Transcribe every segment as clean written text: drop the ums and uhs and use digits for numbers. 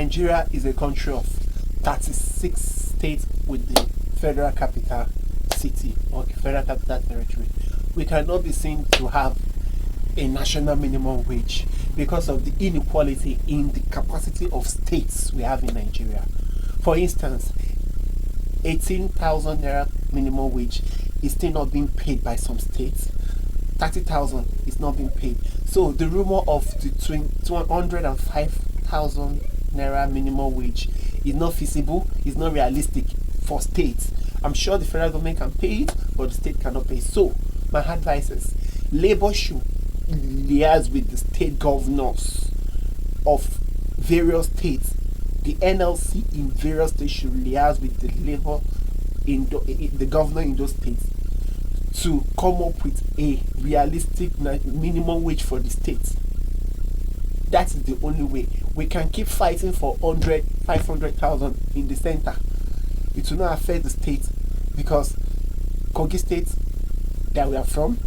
Nigeria is a country of 36 states with the federal capital city or federal capital territory. We cannot be seen to have a national minimum wage because of the inequality in the capacity of states we have in Nigeria. For instance, 18,000 naira minimum wage is still not being paid by some states. 30,000 is not being paid. So the rumor of the 205,000 naira minimum wage is not feasible, is not realistic for states. I'm sure the federal government can pay it, but the state cannot pay. So my advice is Labour should liaise with the state governors of various states. The NLC in various states should liaise with the Labour in the governor in those states to come up with a realistic minimum wage for the states. That is the only way. We can keep fighting for 100, 500,000 in the center. It will not affect the state because Kogi State that we are from,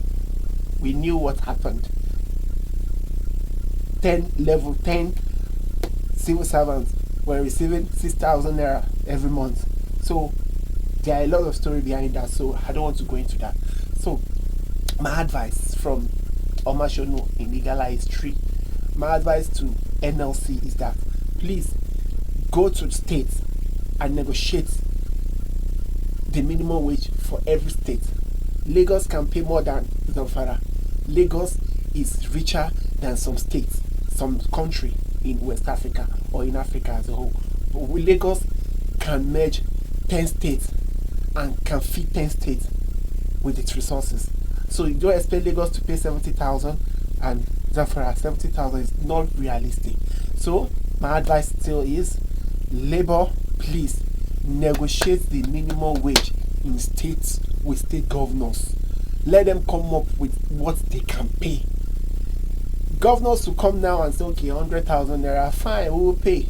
we knew what happened. Level 10 civil servants were receiving 6,000 naira every month. So there are a lot of story behind that, so I don't want to go into that. So my advice from Omashono in Legalize Tree, my advice to NLC is that please go to the states and negotiate the minimum wage for every state. Lagos can pay more than Zamfara. Lagos is richer than some states, some country in West Africa or in Africa as a whole. Lagos can merge 10 states and can feed 10 states with its resources. So you don't expect Lagos to pay 70,000 and Zamfara 70,000 is not realistic. So my advice still is Labour, please negotiate the minimum wage in states with state governors. Let them come up with what they can pay. Governors will come now and say, okay, 100,000 naira, fine, we will pay.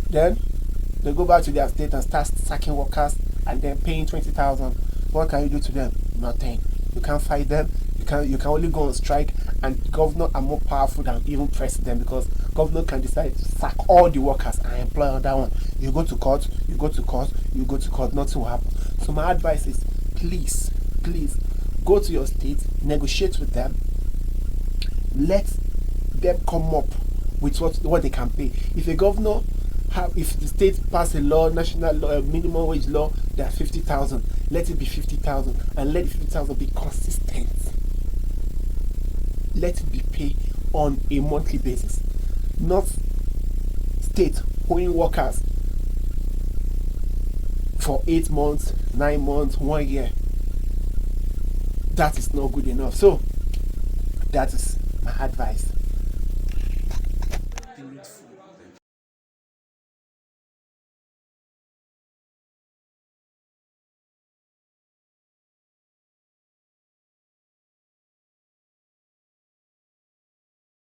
Then they go back to their state and start sacking workers and then paying 20,000. What can you do to them? Nothing. You can't fight them. You can only go on strike, and governors are more powerful than even president because governor can decide to sack all the workers and employ another one. You go to court, you go to court, you go to court, nothing will happen. So my advice is please go to your state, negotiate with them, let them come up with what they can pay. If a governor if the state pass a law, national law, minimum wage law, that's 50,000, let it be 50,000 and let the 50,000 be consistent. Let it be paid on a monthly basis, not state owing workers for 8 months, 9 months, 1 year. That is not good enough. So that is my advice.